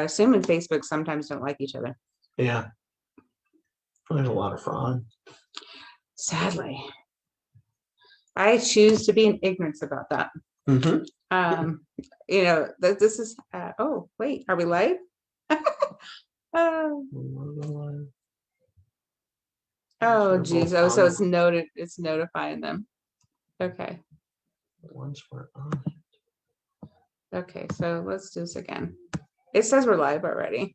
Zoom and Facebook sometimes don't like each other. Yeah. There's a lot of fraud. Sadly. I choose to be in ignorance about that. Mm-hmm. This is, oh, wait, are we live? Oh, geez. Oh, so it's noted. It's notifying them. Okay. Once we're on. Okay, so let's do this again. It says we're live already.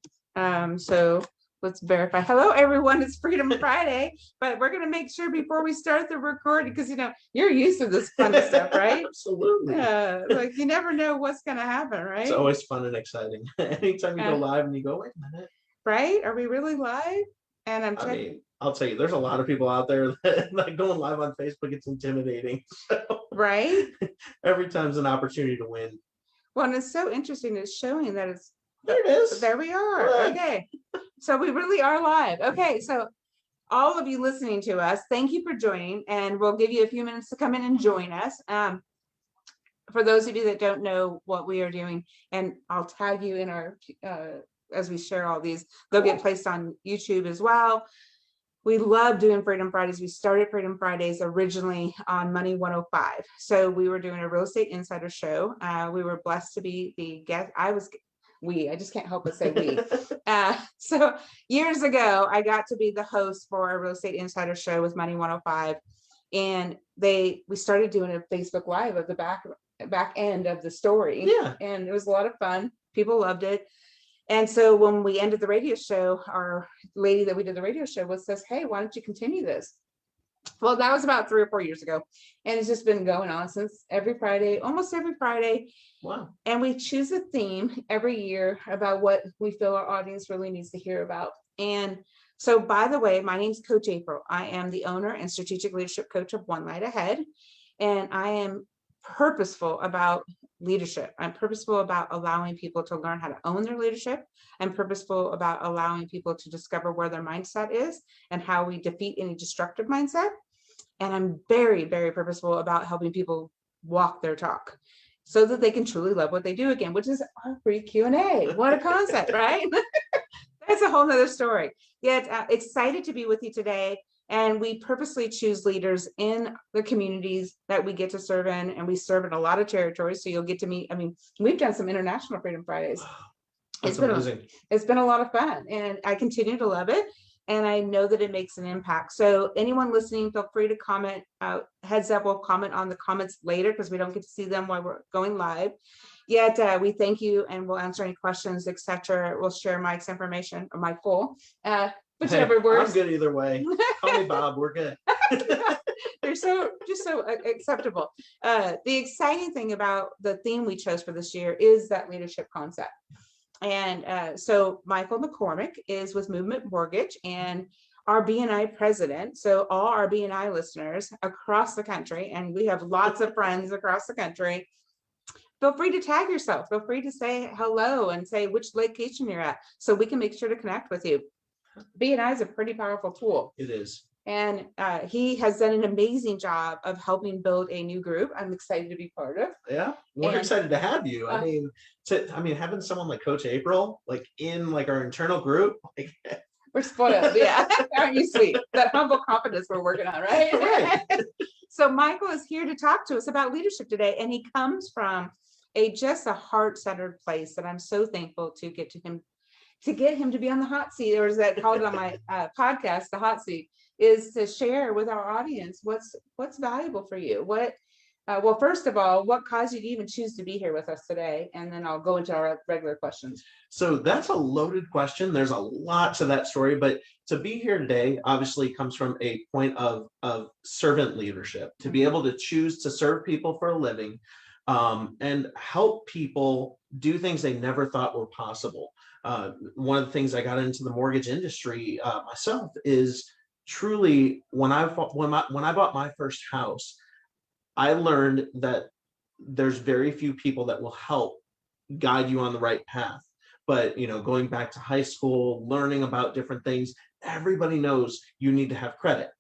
So let's verify. Hello, everyone. It's Freedom Friday, but we're going to make sure before we start the recording, because, you're used to this kind of stuff, right? Absolutely. Like you never know what's going to happen, right? It's always fun and exciting. Anytime you go live and you go, wait a minute. Right? Are we really live? And I'm checking. I mean, I'll tell you, there's a lot of people out there that like going live on Facebook. It's intimidating. So, right? Every time's an opportunity to win. Well, and it's so interesting. It's showing that it's there. It is. There we are. Look. Okay. So we really are live. Okay. So all of you listening to us, thank you for joining, and we'll give you a few minutes to come in and join us. For those of you that don't know what we are doing, and I'll tag you in our as we share all these, they'll get placed on YouTube as well. We love doing Freedom Fridays. We started Freedom Fridays originally on Money 105. So we were doing a real estate insider show. We were blessed to be the guest. I just can't help but say we. So years ago, I got to be the host for a real estate insider show with Money 105. And we started doing a Facebook Live of the back end of the story. Yeah. And it was a lot of fun. People loved it. And so when we ended the radio show, our lady that we did the radio show with says, hey, why don't you continue this? Well, that was about 3 or 4 years ago. And it's just been going on since almost every Friday. Wow. And we choose a theme every year about what we feel our audience really needs to hear about. And so, by the way, my name's Coach April. I am the owner and strategic leadership coach of One Light Ahead. And I am purposeful about leadership. I'm purposeful about allowing people to learn how to own their leadership. I'm purposeful about allowing people to discover where their mindset is and how we defeat any destructive mindset. And I'm very, very purposeful about helping people walk their talk so that they can truly love what they do again, which is our free Q&A. What a concept, right? That's a whole nother story. Yet excited to be with you today. And we purposely choose leaders in the communities that we get to serve in, and we serve in a lot of territories. So you'll get to meet, we've done some International Freedom Fridays. That's amazing. It's been a lot of fun, and I continue to love it. And I know that it makes an impact. So anyone listening, feel free to comment. Heads up, we'll comment on the comments later because we don't get to see them while we're going live. Yet we thank you, and we'll answer any questions, etc. We'll share Mike's information, or Michael. Whichever works. I'm good either way. Call me Bob. We're good. They're just so acceptable. The exciting thing about the theme we chose for this year is that leadership concept. And so Michael McCormack is with Movement Mortgage and our BNI president. So all our BNI listeners across the country, and we have lots of friends across the country, feel free to tag yourself. Feel free to say hello and say which location you're at so we can make sure to connect with you. BNI is a pretty powerful tool. It is. And he has done an amazing job of helping build a new group. I'm excited to be part of. Yeah, we're excited to have you. Having someone like Coach April, like in like our internal group, like we're spoiled. Yeah, aren't you sweet? That humble confidence we're working on, right? Right. So Michael is here to talk to us about leadership today, and he comes from just a heart-centered place that I'm so thankful to get him to be on the hot seat, or as I called it on my podcast, the hot seat, is to share with our audience what's valuable for you. Well, first of all, what caused you to even choose to be here with us today? And then I'll go into our regular questions. So that's a loaded question. There's a lot to that story, but to be here today obviously comes from a point of servant leadership, to be able to choose to serve people for a living, and help people do things they never thought were possible. One of the things I got into the mortgage industry myself is truly when I bought my first house, I learned that there's very few people that will help guide you on the right path. But going back to high school, learning about different things, everybody knows you need to have credit,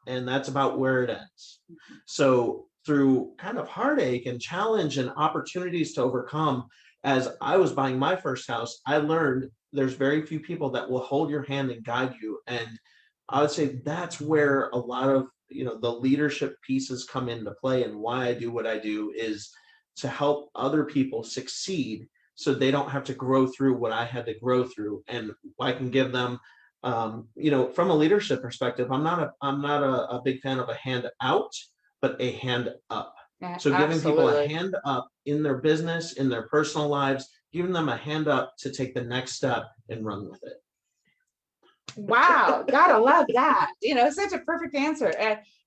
and that's about where it ends. So through kind of heartache and challenge and opportunities to overcome, as I was buying my first house, I learned there's very few people that will hold your hand and guide you. And I would say that's where a lot of, the leadership pieces come into play, and why I do what I do is to help other people succeed so they don't have to grow through what I had to grow through. And I can give them, from a leadership perspective, I'm not a big fan of a hand out, but a hand up. Yeah, So giving people a absolutely. hand up in their business, in their personal lives, giving them a hand up to take the next step and run with it. Wow, gotta love that. Such a perfect answer.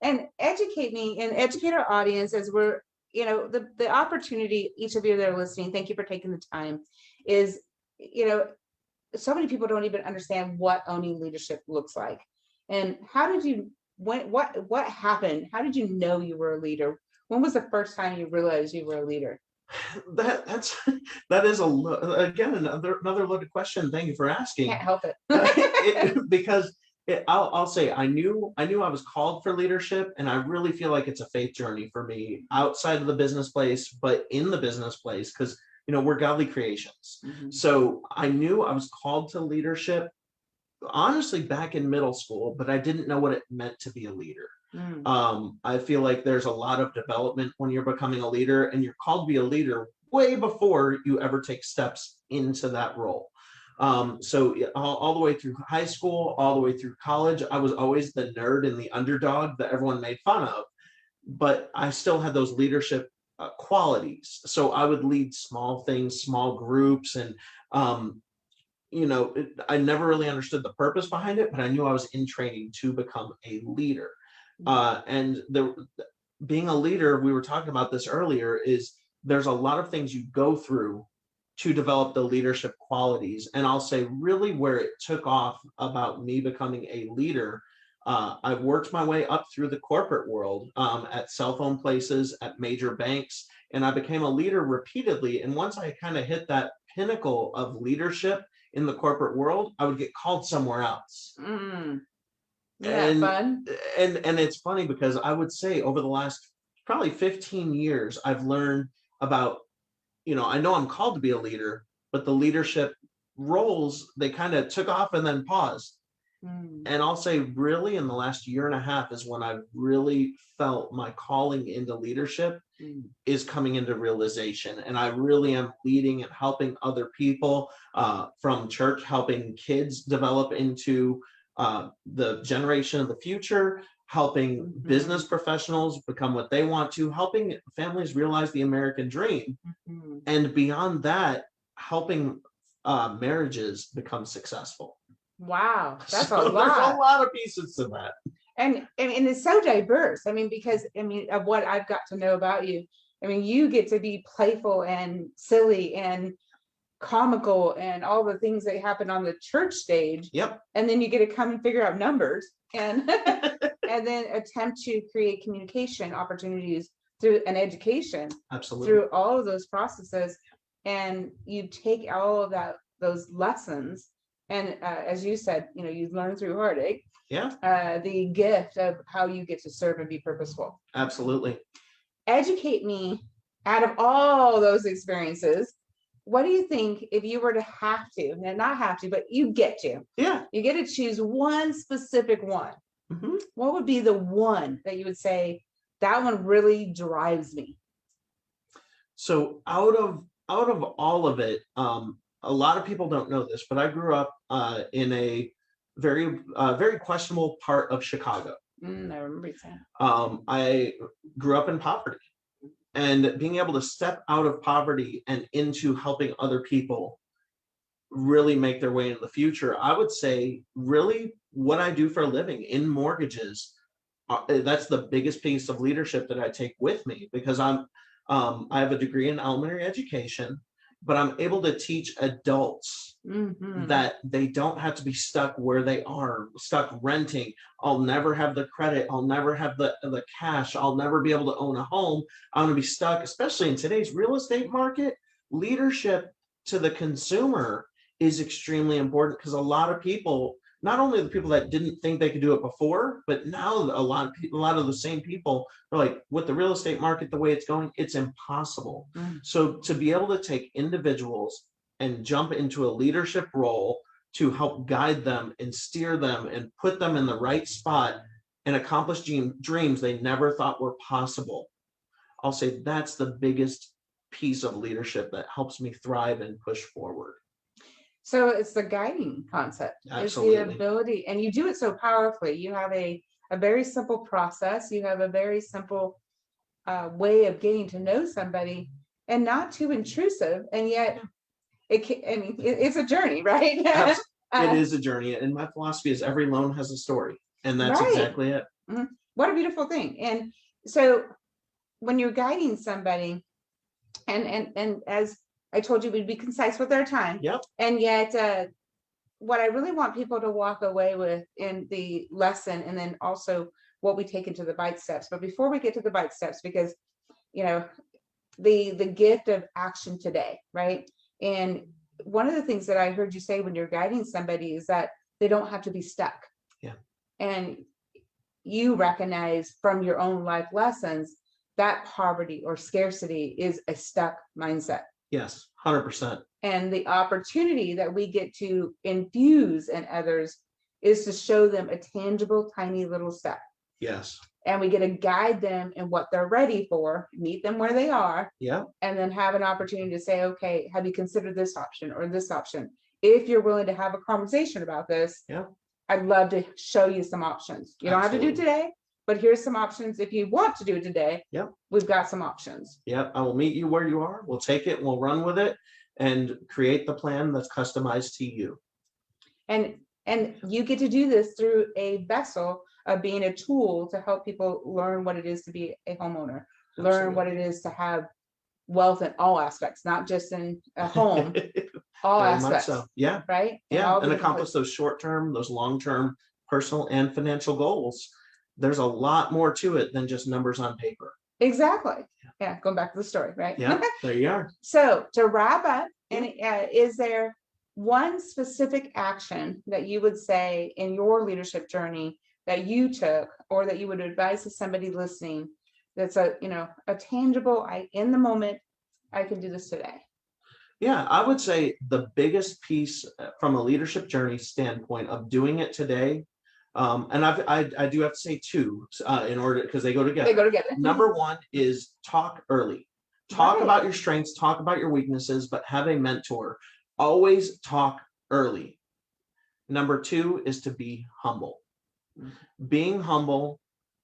And educate me and educate our audience as we're, the opportunity, each of you that are listening, thank you for taking the time, is, so many people don't even understand what owning leadership looks like. And how did you, what happened? How did you know you were a leader? When was the first time you realized you were a leader? That's that is again another loaded question. Thank you for asking. Can't help it. Because I'll say I knew I was called for leadership, and I really feel like it's a faith journey for me outside of the business place, but in the business place, because we're godly creations. Mhm. So I knew I was called to leadership, honestly, back in middle school, but I didn't know what it meant to be a leader. I feel like there's a lot of development when you're becoming a leader, and you're called to be a leader way before you ever take steps into that role. So all the way through high school, all the way through college, I was always the nerd and the underdog that everyone made fun of, but I still had those leadership qualities. So I would lead small things, small groups, and I never really understood the purpose behind it, but I knew I was in training to become a leader. And being a leader, we were talking about this earlier, is there's a lot of things you go through to develop the leadership qualities. And I'll say really where it took off about me becoming a leader, I've worked my way up through the corporate world, at cell phone places, at major banks, and I became a leader repeatedly. And once I kind of hit that pinnacle of leadership in the corporate world, I would get called somewhere else. Yeah, fun. And it's funny because I would say over the last probably 15 years, I've learned about, I know I'm called to be a leader, but the leadership roles, they kind of took off and then paused. And I'll say really in the last year and a half is when I've really felt my calling into leadership is coming into realization. And I really am leading and helping other people, from church, helping kids develop into the generation of the future, helping business professionals become what they want to, helping families realize the American dream. And beyond that, helping marriages become successful. Wow, that's So a there's lot. a lot of pieces to that. And it's so diverse. Because of what I've got to know about you. You get to be playful and silly and comical and all the things that happen on the church stage. Yep. And then you get to come and figure out numbers and and then attempt to create communication opportunities through an education. Absolutely. Through all of those processes. And you take all of those lessons. And as you said, you've learned through heartache. Yeah. The gift of how you get to serve and be purposeful. Absolutely. Educate me, out of all those experiences, what do you think if you were to have to, and not have to, but you get to choose one specific one? What would be the one that you would say that one really drives me? So out of all of it, a lot of people don't know this, but I grew up in a very questionable part of Chicago. I remember you saying. I grew up in poverty, and being able to step out of poverty and into helping other people really make their way into the future, I would say really what I do for a living in mortgages, that's the biggest piece of leadership that I take with me, because I have a degree in elementary education, but I'm able to teach adults that they don't have to be stuck where they are, stuck renting. I'll never have the credit. I'll never have the cash. I'll never be able to own a home. I'm going to be stuck, especially in today's real estate market. Leadership to the consumer is extremely important, because a lot of people not only the people that didn't think they could do it before, but now a lot of people, a lot of the same people are like, with the real estate market the way it's going, it's impossible. So to be able to take individuals and jump into a leadership role to help guide them and steer them and put them in the right spot and accomplish dreams they never thought were possible, I'll say that's the biggest piece of leadership that helps me thrive and push forward. So it's the guiding concept. Absolutely. It's the ability, and you do it so powerfully. You have a very simple process. You have a very simple way of getting to know somebody, and not too intrusive. And yet, it's a journey, right? It is a journey, and my philosophy is every loan has a story, and that's Right. exactly it. What a beautiful thing. And so, when you're guiding somebody, and as I told you, we'd be concise with our time. Yep. And yet, what I really want people to walk away with in the lesson, and then also what we take into the bite steps. But before we get to the bite steps, because the gift of action today, right? And one of the things that I heard you say when you're guiding somebody is that they don't have to be stuck. Yeah. And you recognize from your own life lessons that poverty or scarcity is a stuck mindset. Yes, 100%. And the opportunity that we get to infuse in others is to show them a tangible, tiny little step. Yes. And we get to guide them in what they're ready for, meet them where they are. Yeah. And then have an opportunity to say, okay, have you considered this option or this option? If you're willing to have a conversation about this, yeah, I'd love to show you some options. You don't Absolutely. have to do today, but here's some options. If you want to do it today, we've got some options. Yeah, I will meet you where you are. We'll take it, we'll run with it, and create the plan that's customized to you. And you get to do this through a vessel of being a tool to help people learn what it is to be a homeowner, learn what it is to have wealth in all aspects, not just in a home, all Very aspects. much so. Yeah. Right. Yeah, and accomplish those short-term, those long-term personal and financial goals. There's a lot more to it than just numbers on paper. Exactly. Yeah, going back to the story, right? Yeah, there you are. So to wrap up, and is there one specific action that you would say in your leadership journey that you took, or that you would advise to somebody listening, that's a tangible, in the moment, I can do this today? Yeah, I would say the biggest piece from a leadership journey standpoint of doing it today, and I do have to say two in order, because they go together. They go together. Number one is talk early. Talk Right. about your strengths, talk about your weaknesses, but have a mentor. Always talk early. Number two is to be humble. Being humble,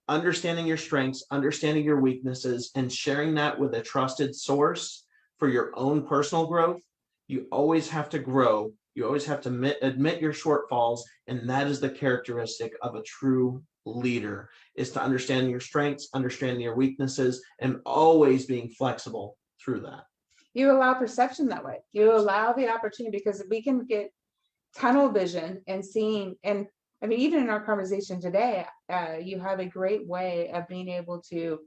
understanding your strengths, understanding your weaknesses, and sharing that with a trusted source for your own personal growth. You always have to grow. You always have to admit your shortfalls, and that is the characteristic of a true leader, is to understand your strengths, understand your weaknesses, and always being flexible through that. You allow perception that way. You allow the opportunity, because we can get tunnel vision and seeing, and I mean, even in our conversation today, you have a great way of being able to,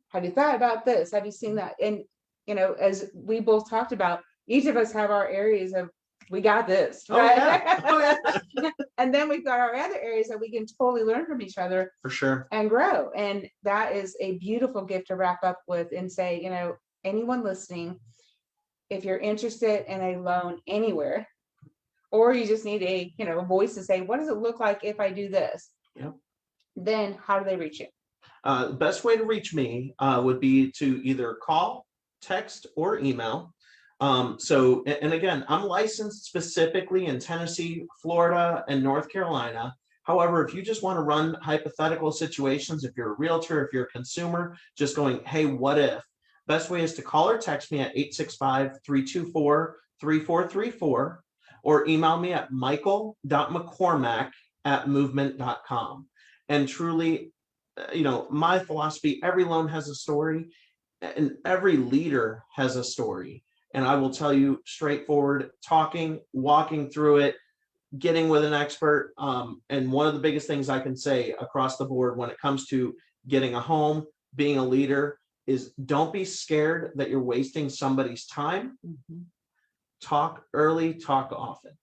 have you thought about this? Have you seen that? And, as we both talked about, each of us have our areas of, we got this, right? Oh, yeah. And then we've got our other areas that we can totally learn from each other. For sure. And grow. And that is a beautiful gift to wrap up with and say, anyone listening, if you're interested in a loan anywhere, or you just need a voice to say, what does it look like if I do this? Yep. Then how do they reach you? The best way to reach me would be to either call, text, or email. And again, I'm licensed specifically in Tennessee, Florida, and North Carolina. However, if you just want to run hypothetical situations, if you're a realtor, if you're a consumer, just going, hey, what if? Best way is to call or text me at 865-324-3434, or email me at michael.mccormack@movement.com. And truly, my philosophy, every loan has a story, and every leader has a story. And I will tell you straightforward, talking, walking through it, getting with an expert. And one of the biggest things I can say across the board when it comes to getting a home, being a leader, is don't be scared that you're wasting somebody's time. Talk early, talk often.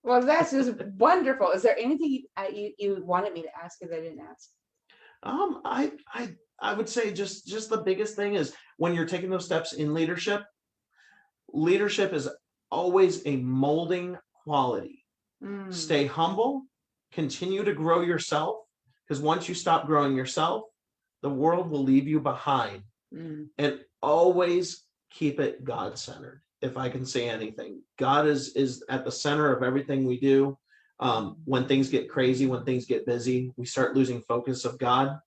Well, that's just wonderful. Is there anything you wanted me to ask you that I didn't ask? I would say just the biggest thing is when you're taking those steps in leadership, leadership is always a molding quality. Mm, Stay humble, continue to grow yourself, because once you stop growing yourself, the world will leave you behind. mm. And always keep it God-centered. If I can say anything, God is at the center of everything we do. When things get crazy, when things get busy, we start losing focus of God.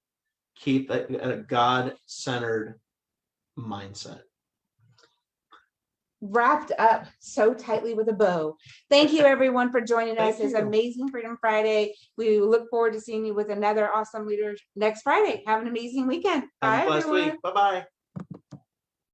Keep a God-centered mindset. Wrapped up so tightly with a bow. Thank you everyone for joining us. Thank It's you. Amazing Freedom Friday. We look forward to seeing you with another awesome leader next Friday. Have an amazing weekend. Have Bye a blessed everyone. week. Bye-bye.